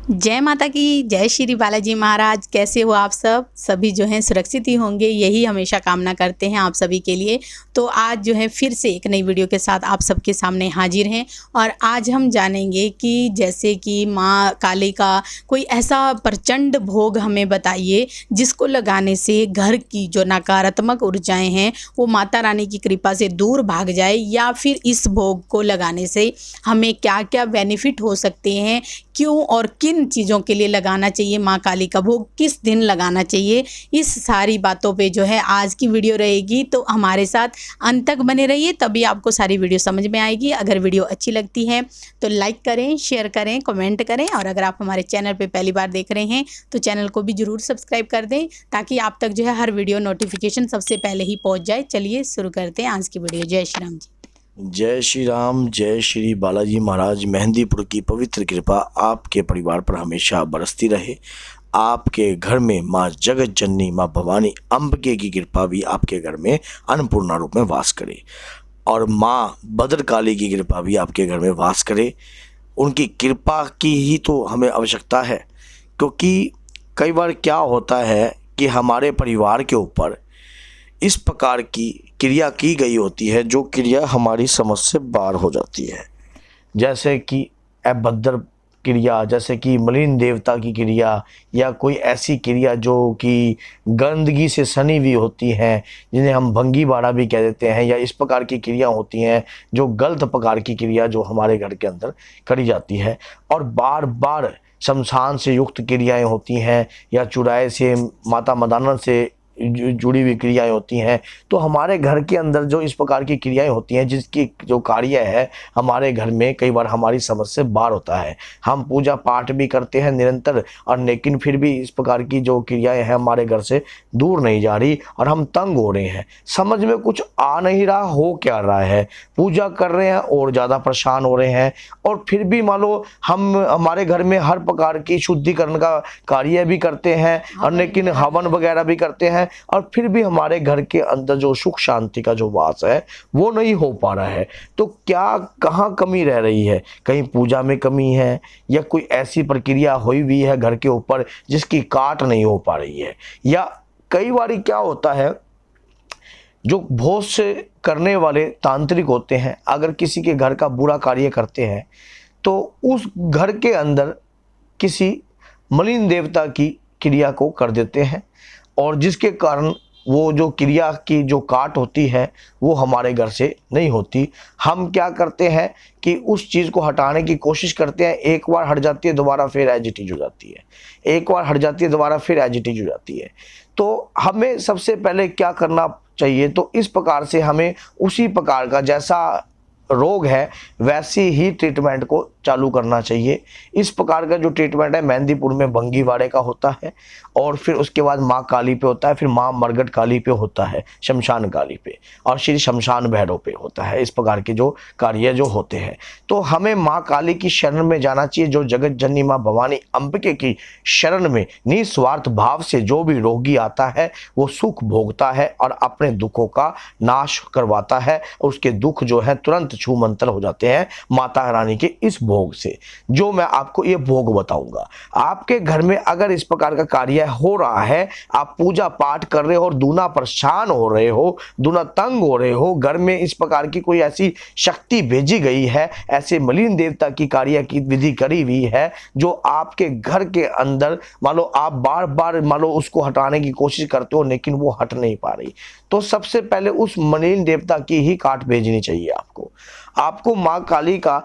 जय माता की, जय श्री बालाजी महाराज। कैसे हो आप सब? सभी जो हैं सुरक्षित ही होंगे, यही हमेशा कामना करते हैं आप सभी के लिए। तो आज जो है फिर से एक नई वीडियो के साथ आप सबके सामने हाजिर हैं और आज हम जानेंगे कि जैसे कि माँ काली का कोई ऐसा प्रचंड भोग हमें बताइए जिसको लगाने से घर की जो नकारात्मक ऊर्जाएं हैं वो माता रानी की कृपा से दूर भाग जाए, या फिर इस भोग को लगाने से हमें क्या क्या बेनिफिट हो सकते हैं, क्यों और किन चीज़ों के लिए लगाना चाहिए, माँ काली का भोग किस दिन लगाना चाहिए। इस सारी बातों पे जो है आज की वीडियो रहेगी, तो हमारे साथ अंत तक बने रहिए, तभी आपको सारी वीडियो समझ में आएगी। अगर वीडियो अच्छी लगती है तो लाइक करें, शेयर करें, कमेंट करें, और अगर आप हमारे चैनल पे पहली बार देख रहे हैं तो चैनल को भी ज़रूर सब्सक्राइब कर दें, ताकि आप तक जो है हर वीडियो नोटिफिकेशन सबसे पहले ही पहुँच जाए। चलिए शुरू करते हैं आज की वीडियो। जय श्री राम जी। जय श्री राम, जय श्री बालाजी महाराज। मेहंदीपुर की पवित्र कृपा आपके परिवार पर हमेशा बरसती रहे। आपके घर में माँ जगत जननी माँ भवानी अम्बिके की कृपा भी आपके घर में अन्नपूर्णा रूप में वास करे, और माँ भद्रकाली की कृपा भी आपके घर में वास करे। उनकी कृपा की ही तो हमें आवश्यकता है, क्योंकि कई बार क्या होता है कि हमारे परिवार के ऊपर इस प्रकार की क्रिया की गई होती है जो क्रिया हमारी समझ से बाहर हो जाती है, जैसे कि अभद्र क्रिया, जैसे कि मलिन देवता की क्रिया, या कोई ऐसी क्रिया जो कि गंदगी से सनी हुई होती हैं, जिन्हें हम भंगी बाड़ा भी कह देते हैं, या इस प्रकार की क्रिया होती हैं जो गलत प्रकार की क्रिया जो हमारे घर के अंदर करी जाती है। और बार बार शमशान से युक्त क्रियाएं होती हैं, या चुराए से, माता मदाना से जुड़ी हुई क्रियाएं होती हैं। तो हमारे घर के अंदर जो इस प्रकार की क्रियाएं होती हैं जिसकी जो कार्य है हमारे घर में कई बार हमारी समझ से बाहर होता है। हम पूजा पाठ भी करते हैं निरंतर, और लेकिन फिर भी इस प्रकार की जो क्रियाएं हैं हमारे घर से दूर नहीं जा रही, और हम तंग हो रहे हैं। समझ में कुछ आ नहीं रहा हो क्या रहा है, पूजा कर रहे हैं और ज़्यादा परेशान हो रहे हैं, और फिर भी मान लो हम हमारे घर में हर प्रकार की शुद्धिकरण का कार्य भी करते हैं, और लेकिन हवन वगैरह भी करते हैं, और फिर भी हमारे घर के अंदर जो सुख शांति का जो वास है वो नहीं हो पा रहा है। तो क्या कहाँ कमी रह रही है? कहीं पूजा में कमी है, या कोई ऐसी प्रक्रिया हुई हुई है घर के ऊपर जिसकी काट नहीं हो पा रही है? या कई बार क्या होता है, जो बहुत से करने वाले तांत्रिक होते हैं, अगर किसी के घर का बुरा कार्य करते हैं तो उस घर के अंदर किसी मलिन देवता की क्रिया को कर देते हैं, और जिसके कारण वो जो क्रिया की जो काट होती है वो हमारे घर से नहीं होती। हम क्या करते हैं कि उस चीज़ को हटाने की कोशिश करते हैं, एक बार हट जाती है दोबारा फिर एजिटेज हो जाती है, एक बार हट जाती है दोबारा फिर एजिटेज हो जाती है। तो हमें सबसे पहले क्या करना चाहिए, तो इस प्रकार से हमें उसी प्रकार का जैसा रोग है वैसी ही ट्रीटमेंट को चालू करना चाहिए। इस प्रकार का जो ट्रीटमेंट है मेहंदीपुर में भंगीवाड़े का होता है, और फिर उसके बाद माँ काली पे होता है, फिर माँ मरगट काली पे होता है, शमशान काली पे, और श्री शमशान भैरव पे होता है। इस प्रकार के जो कार्य जो होते हैं, तो हमें माँ काली की शरण में जाना चाहिए। जो जगत जननी माँ भवानी अम्बिके की शरण में निस्वार्थ भाव से जो भी रोगी आता है वो सुख भोगता है और अपने दुखों का नाश करवाता है, और उसके दुख जो है तुरंत छू मंतर हो जाते हैं माता रानी के इस भोग से। जो मैं आपको ये भोग बताऊंगा, आपके घर में अगर इस प्रकार का कार्य हो रहा है, आप पूजा पाठ कर रहे हो और दूना परेशान हो रहे हो, दूना तंग हो रहे हो, घर में इस प्रकार की कोई ऐसी शक्ति भेजी गई है, ऐसे मलिन देवता की कार्य की विधि करी हुई है जो आपके घर के अंदर मान लो आप बार बार मान लो उसको हटाने की कोशिश करते हो लेकिन वो हट नहीं पा रही, तो सबसे पहले उस मलिन देवता की ही काट भेजनी चाहिए आपको माँ काली का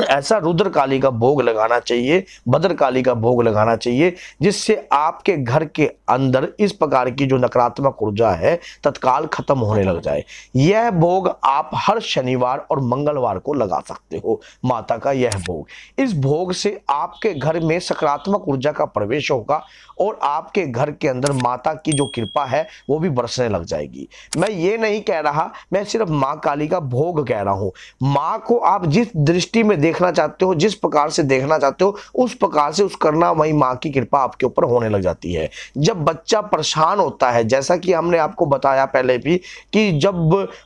ऐसा रुद्र काली का भोग लगाना चाहिए, भद्र काली का भोग लगाना चाहिए, जिससे आपके घर के अंदर इस प्रकार की जो नकारात्मक ऊर्जा है तत्काल खत्म होने लग जाए। यह भोग आप हर शनिवार और मंगलवार को लगा सकते हो, माता का यह भोग। इस भोग से आपके घर में सकारात्मक ऊर्जा का प्रवेश होगा, और आपके घर के अंदर माता की जो कृपा है वो भी बरसने लग जाएगी। मैं ये नहीं कह रहा, मैं सिर्फ माँ काली का भोग कह रहा हूँ। माँ को आप जिस दृष्टि में देखना चाहते हो, जिस प्रकार से देखना चाहते हो उस प्रकार से उस करुणामयी माँ की कृपा आपके ऊपर होने लग जाती है। जब बच्चा परेशान होता है, जैसा कि हमने आपको बताया पहले भी कि जब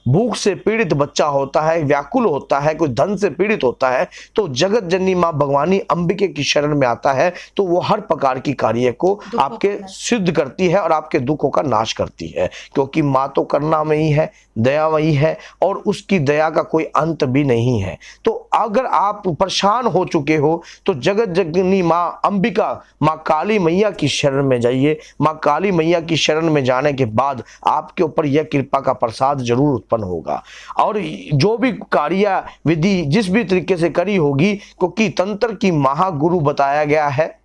भूख से पीड़ित बच्चा होता है, व्याकुल होता है, कोई धन से पीड़ित होता है, तो जगत जननी माँ भगवानी अंबिके की शरण में आता है, तो वो हर प्रकार की कार्य को आपके सिद्ध करती है और आपके दुखों का नाश करती है, क्योंकि माँ तो करुणामयी है, दयामयी है और उसकी दया का कोई अंत भी नहीं है। तो अगर आप परेशान हो चुके हो तो जगत जननी माँ अंबिका, माँ काली मैया की शरण में जाइए। माँ काली मैया की शरण में जाने के बाद आपके ऊपर यह कृपा का प्रसाद जरूर उत्पन्न होगा। और जो भी कार्य विधि जिस भी तरीके से करी होगी, क्योंकि तंत्र की महागुरु बताया गया है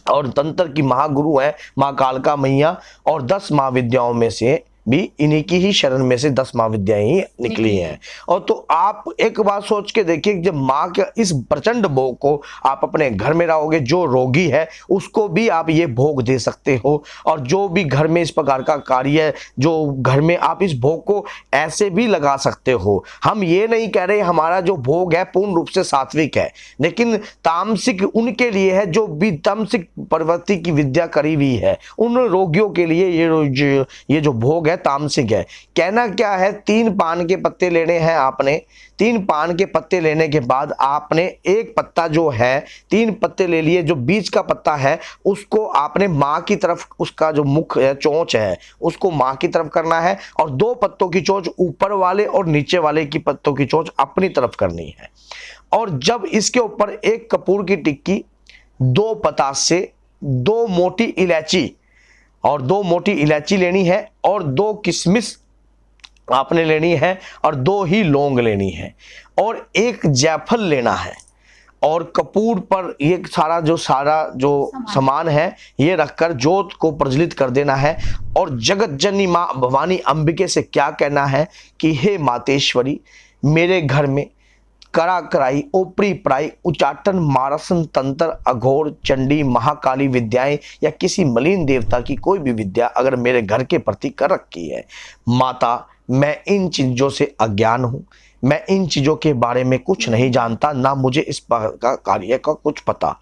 और तंत्र की महागुरु है माँ कालका मैया, और 10 महाविद्याओं में से भी इन्हीं की ही शरण में से 10 महाविद्याएं ही निकली हैं। और तो आप एक बात सोच के देखिए, जब माँ के इस प्रचंड भोग को आप अपने घर में रहोगे, जो रोगी है उसको भी आप ये भोग दे सकते हो, और जो भी घर में इस प्रकार का कार्य है, जो घर में आप इस भोग को ऐसे भी लगा सकते हो। हम ये नहीं कह रहे हमारा जो भोग है पूर्ण रूप से सात्विक है, लेकिन तामसिक उनके लिए है जो भी तामसिक प्रवृत्ति की विद्या करी हुई है, उन रोगियों के लिए ये जो भोग तामसिक है। कहना क्या है, 3 पान के पत्ते लेने हैं आपने। 3 पान के पत्ते लेने के बाद आपने एक पत्ता जो है, 3 पत्ते ले लिए, जो बीच का पत्ता है उसको आपने माँ की तरफ, उसका जो मुख है, चोंच है, उसको माँ की तरफ करना है, और 2 पत्तों की चोंच ऊपर वाले और नीचे वाले की पत्तों की चोंच अपनी तरफ करनी है। और जब इसके ऊपर 1 कपूर की टिक्की, 2 पतासे, 2 मोटी इलायची और 2 मोटी इलायची लेनी है, और 2 किशमिश आपने लेनी है, और 2 ही लौंग लेनी है, और 1 जायफल लेना है। और कपूर पर ये सारा जो सामान है ये रखकर जोत को प्रज्वलित कर देना है। और जगत जननी माँ भवानी अंबिके से क्या कहना है कि हे मातेश्वरी, मेरे घर में करा कराई, ओपरी पराई, उचाटन, मारसन, तंत्र, अघोर, चंडी, महाकाली विद्याएं या किसी मलिन देवता की कोई भी विद्या अगर मेरे घर के प्रति कर रखी है, माता मैं इन चीज़ों से अज्ञान हूँ, मैं इन चीज़ों के बारे में कुछ नहीं जानता, ना मुझे इस कार्य का कुछ पता।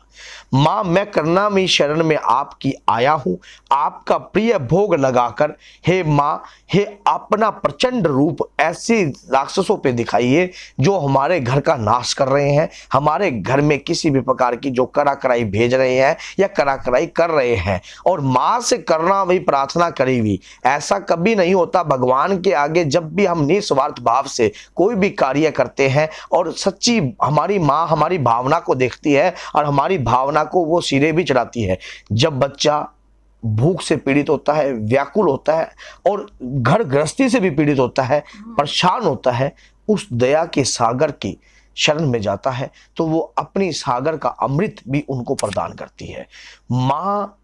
माँ मैं करुणामयी शरण में आपकी आया हूँ, आपका प्रिय भोग लगाकर हे माँ, हे अपना प्रचंड रूप ऐसे राक्षसों पे दिखाइए जो हमारे घर का नाश कर रहे हैं, हमारे घर में किसी भी प्रकार की जो करा कराई भेज रहे हैं या करा कराई कर रहे हैं। और माँ से करुणामयी प्रार्थना करी हुई, ऐसा कभी नहीं होता भगवान के आगे जब भी हम निस्वार्थ भाव से कोई भी कार्य करते हैं और सच्ची हमारी माँ हमारी भावना को देखती है और हमारी भावना को वो सिरे भी चढ़ाती है। जब बच्चा भूख से पीड़ित होता है, व्याकुल होता है और घर गृहस्थी से भी पीड़ित होता है, परेशान होता है, उस दया के सागर की शरण में जाता है तो वो अपनी सागर का अमृत भी उनको प्रदान करती है। माँ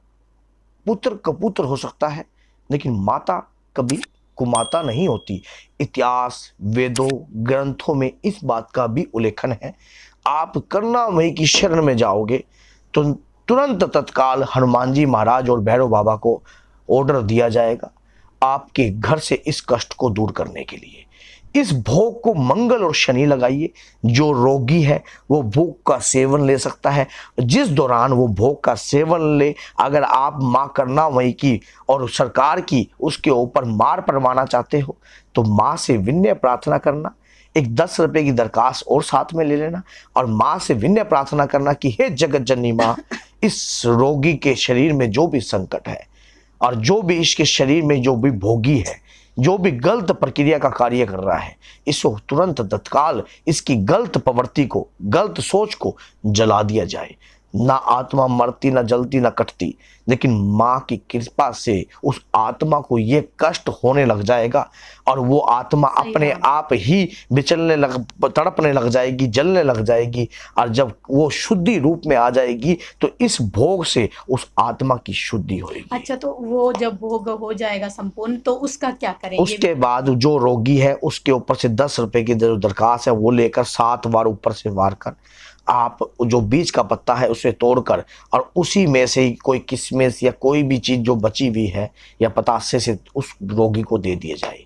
पुत्र कपुत्र हो सकता है, लेकिन माता कभी कुमाता नहीं होती। इतिहास वेदों ग्रंथों में इस बात का भी उल्लेखन है। आप करुणामयी की शरण में जाओगे तो तुरंत तत्काल हनुमान जी महाराज और भैरव बाबा को ऑर्डर दिया जाएगा आपके घर से इस कष्ट को दूर करने के लिए। इस भोग को मंगल और शनि लगाइए। जो रोगी है वो भोग का सेवन ले सकता है। जिस दौरान वो भोग का सेवन ले, अगर आप माँ करुणामयी की और सरकार की उसके ऊपर मार परवाना चाहते हो तो माँ से विनय प्रार्थना करना, एक 10 रुपए की दरखास्त और साथ में ले लेना और माँ से विनय प्रार्थना करना कि हे जगत जननी माँ, इस रोगी के शरीर में जो भी संकट है और जो भी इसके शरीर में जो भी भोगी है, जो भी गलत प्रक्रिया का कार्य कर रहा है, इसको तुरंत तत्काल इसकी गलत प्रवृत्ति को, गलत सोच को जला दिया जाए। ना आत्मा मरती, ना जलती, ना कटती, लेकिन माँ की कृपा से उस आत्मा को ये कष्ट होने लग जाएगा और वो आत्मा अपने आप ही विचलने लग, तड़पने लग जाएगी, जलने लग जाएगी। और जब वो शुद्धि रूप में आ जाएगी तो इस भोग से उस आत्मा की शुद्धि होगी। अच्छा, तो वो जब भोग हो जाएगा संपूर्ण तो उसका क्या करेंगे? उसके बाद जो रोगी है उसके ऊपर से 10 रुपए की जो दरखास्त है वो लेकर 7 बार ऊपर से वार कर आप जो बीज का पत्ता है उसे तोड़कर और उसी में से कोई किशमिश या कोई भी चीज़ जो बची हुई है या पतासे से उस रोगी को दे दिए जाए।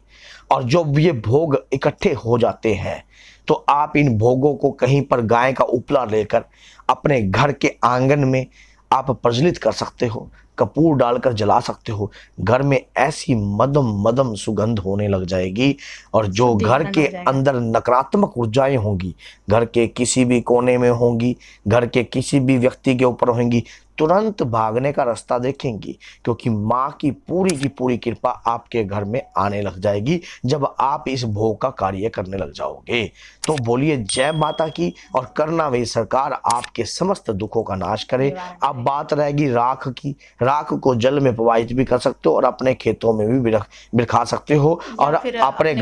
और जब ये भोग इकट्ठे हो जाते हैं तो आप इन भोगों को कहीं पर गाय का उपला लेकर अपने घर के आंगन में आप प्रज्वलित कर सकते हो, कपूर डालकर जला सकते हो। घर में ऐसी मदम मदम सुगंध होने लग जाएगी, और जो घर के अंदर नकारात्मक ऊर्जाएं होंगी, घर के किसी भी कोने में होंगी, घर के किसी भी व्यक्ति के ऊपर होंगी, तुरंत भागने का रास्ता देखेंगी, क्योंकि माँ की पूरी कृपा आपके घर में आने लग जाएगी जब आप इस भोग का कार्य करने लग जाओगे। तो बोलिए जय माता की, और करना वही सरकार आपके समस्त दुखों का नाश करे। अब बात रहेगी राख की। राख को जल में प्रवाहित भी कर सकते हो और अपने खेतों में भी बिखा सकते हो, और अपने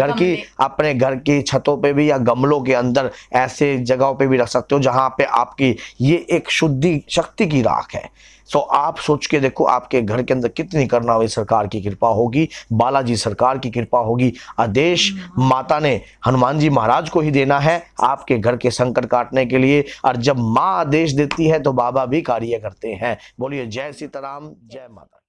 घर की छतों पे भी या गमलों के अंदर ऐसे जगहों पे भी रख सकते हो जहां पे आपकी ये एक शुद्धि शक्ति की राख है। तो आप सोच के देखो आपके घर के अंदर कितनी करना हुई सरकार की कृपा होगी, बालाजी सरकार की कृपा होगी। आदेश माता ने हनुमान जी महाराज को ही देना है आपके घर के संकट काटने के लिए, और जब माँ आदेश देती है तो बाबा भी कार्य करते हैं। बोलिए जय सीताराम, जय माता।